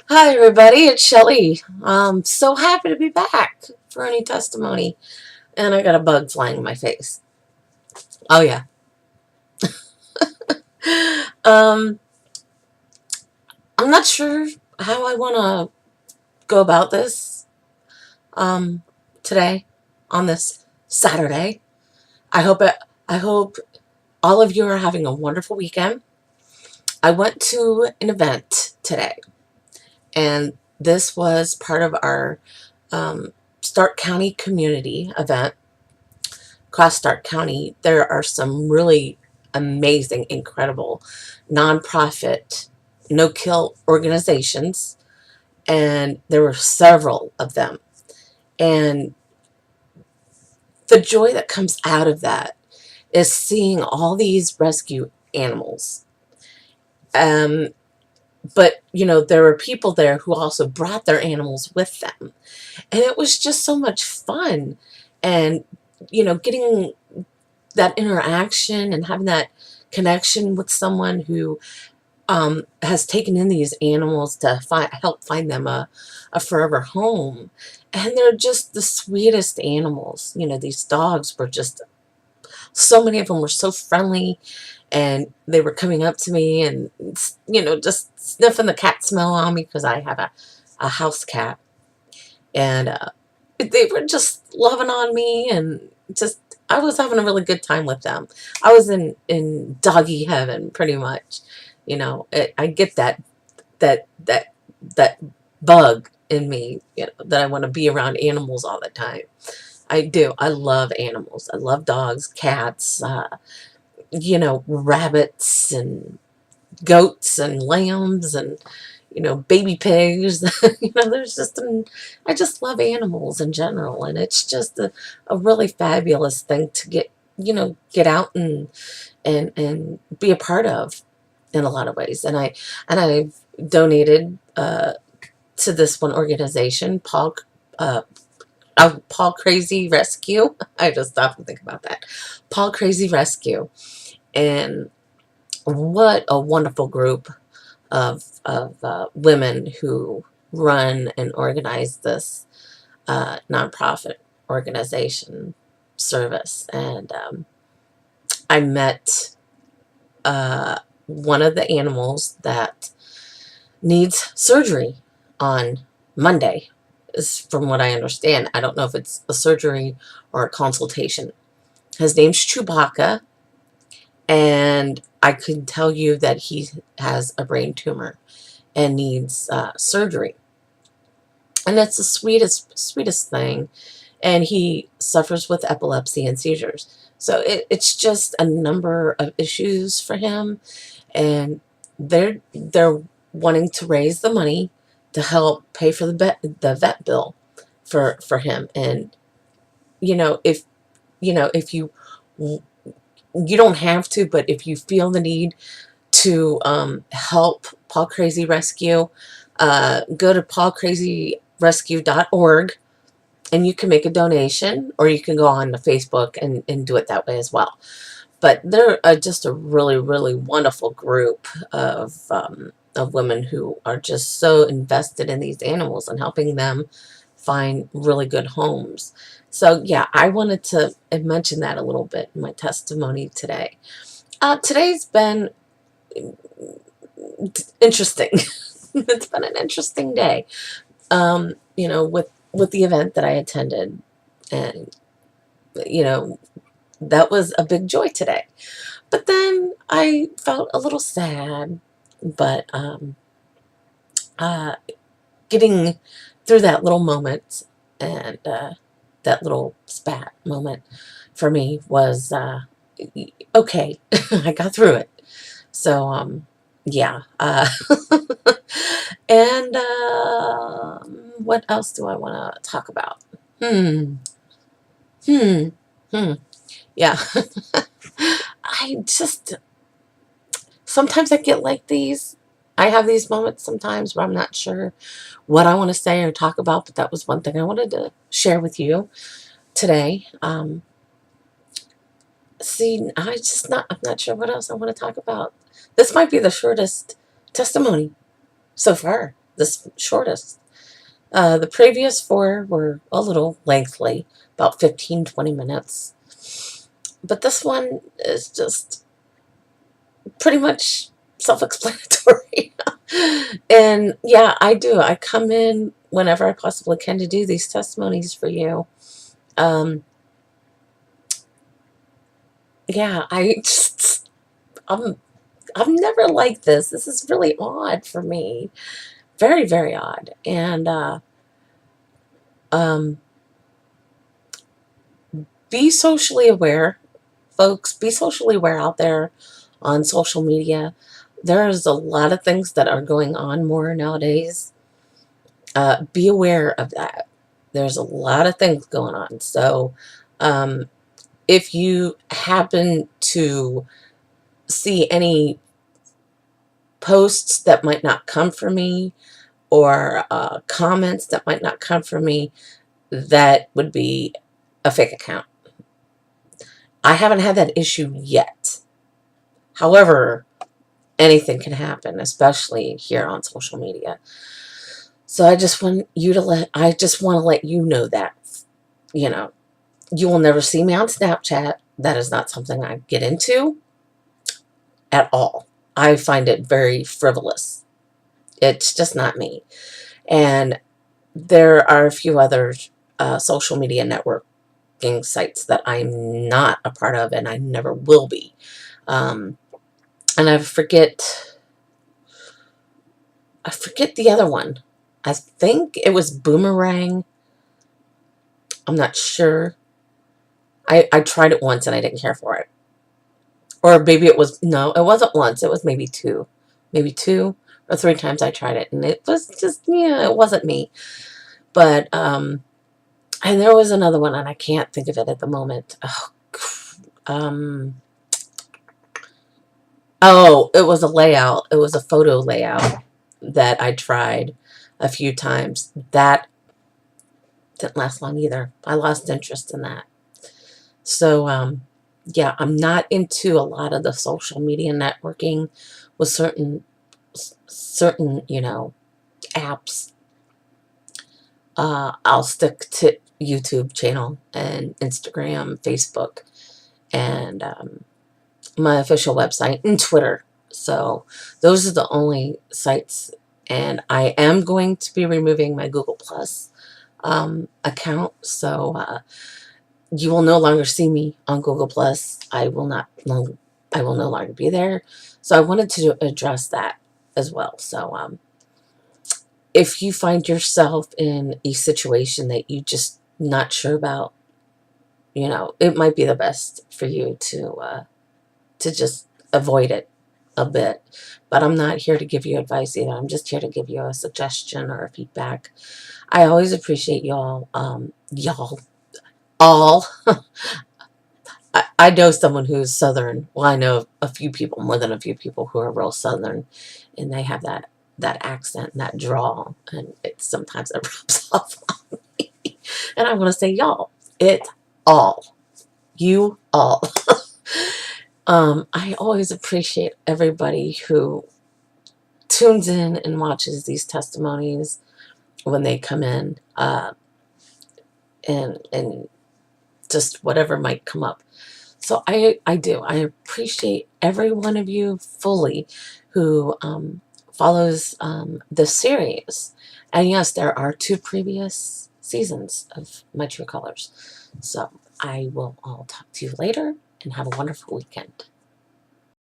Hi, everybody. It's Shellie. I'm so happy to be back for a new testimony. And I got a bug flying in my face. Oh, yeah. Um, I'm not sure how I want to go about this um, today on this Saturday. I hope it, I hope all of you are having a wonderful weekend. I went to an event today, and this was part of our Stark County community event. Across Stark County, there are some really amazing, incredible nonprofit no-kill organizations, and there were several of them. And the joy that comes out of that is seeing all these rescue animals. Um, but, there were people there who also brought their animals with them. And it was just so much fun. And, getting that interaction and having that connection with someone who has taken in these animals to help find them a forever home. And they're just the sweetest animals. These dogs were just, so many of them were so friendly, and they were coming up to me and, just sniffing the cat smell on me because I have a house cat. And they were just loving on me, and just, I was having a really good time with them. I was in doggy heaven, pretty much. I get that that that bug in me, that I want to be around animals all the time. I do. I love animals. I love dogs, cats, rabbits and goats and lambs and, baby pigs. There's just, I just love animals in general. And it's just a really fabulous thing to get out and be a part of in a lot of ways. And I've donated to this one organization, Paul Crazy Rescue. I just stopped and think about that. Paul Crazy Rescue. And what a wonderful group of women who run and organize this nonprofit organization service. And I met one of the animals that needs surgery on Monday, is from what I understand. I don't know if it's a surgery or a consultation. His name's Chewbacca, and I can tell you that he has a brain tumor and needs surgery. And it's the sweetest thing. And he suffers with epilepsy and seizures. So it's just a number of issues for him. And they're wanting to raise the money to help pay for the vet bill for him. And if you don't have to, but if you feel the need to help Paul Crazy Rescue, go to paulcrazyrescue.org, and you can make a donation, or you can go on to Facebook and do it that way as well. But they're just a really, really wonderful group of women who are just so invested in these animals and helping them find really good homes. So yeah, I wanted to mention that a little bit in my testimony today. Today's been interesting. It's been an interesting day. With the event that I attended, and that was a big joy today. But then I felt a little sad, but uh, getting through that little moment, and that little spat moment for me was okay. I got through it. So yeah. And what else do I want to talk about? Hmm. Hmm. Hmm. Yeah. I just, sometimes I get like these. I have these moments sometimes where I'm not sure what I want to say or talk about, but that was one thing I wanted to share with you today. I'm not sure what else I want to talk about. This might be the shortest testimony so far. this shortest. The previous 4 were a little lengthy, about 15-20 minutes. But this one is just pretty much self-explanatory. And yeah, I do. I come in whenever I possibly can to do these testimonies for you. Yeah, I'm never like this. This is really odd for me. Very, very odd. And um, be socially aware, folks. Be socially aware out there on social media. There's a lot of things that are going on more nowadays. Be aware of that. There's a lot of things going on. So if you happen to see any posts that might not come from me, or comments that might not come from me, that would be a fake account. I haven't had that issue yet. However, anything can happen, especially here on social media. So I just want to let you know that, you know, you will never see me on Snapchat. That is not something I get into at all. I find it very frivolous. It's just not me. And there are a few other social media networking sites that I'm not a part of, and I never will be. And I forget the other one. I think it was Boomerang. I'm not sure. I tried it once and I didn't care for it. Or maybe it was, no, it wasn't once. It was maybe 2. Maybe 2 or 3 times I tried it. And it was just, yeah, it wasn't me. But, and there was another one, and I can't think of it at the moment. Oh, it was a layout. It was a photo layout that I tried a few times. That didn't last long either. I lost interest in that. So, yeah, I'm not into a lot of the social media networking with certain, you know, apps. I'll stick to YouTube channel and Instagram, Facebook, and my official website and Twitter. So those are the only sites. And I am going to be removing my Google Plus account. So you will no longer see me on Google Plus. I will no longer be there. So I wanted to address that as well. So if you find yourself in a situation that you just not sure about, you know, it might be the best for you to just avoid it a bit. But I'm not here to give you advice either. I'm just here to give you a suggestion or a feedback. I always appreciate y'all. Y'all. All. I know someone who's Southern. Well, I know a few people, more than a few people, who are real Southern. And they have that accent and that drawl. And sometimes it rubs off on me. And I want to say, y'all. It all. You all. I always appreciate everybody who tunes in and watches these testimonies when they come in, and just whatever might come up. So I do. I appreciate every one of you fully who follows this series. And yes, there are 2 previous seasons of My True Colors. So I will all talk to you later, and have a wonderful weekend.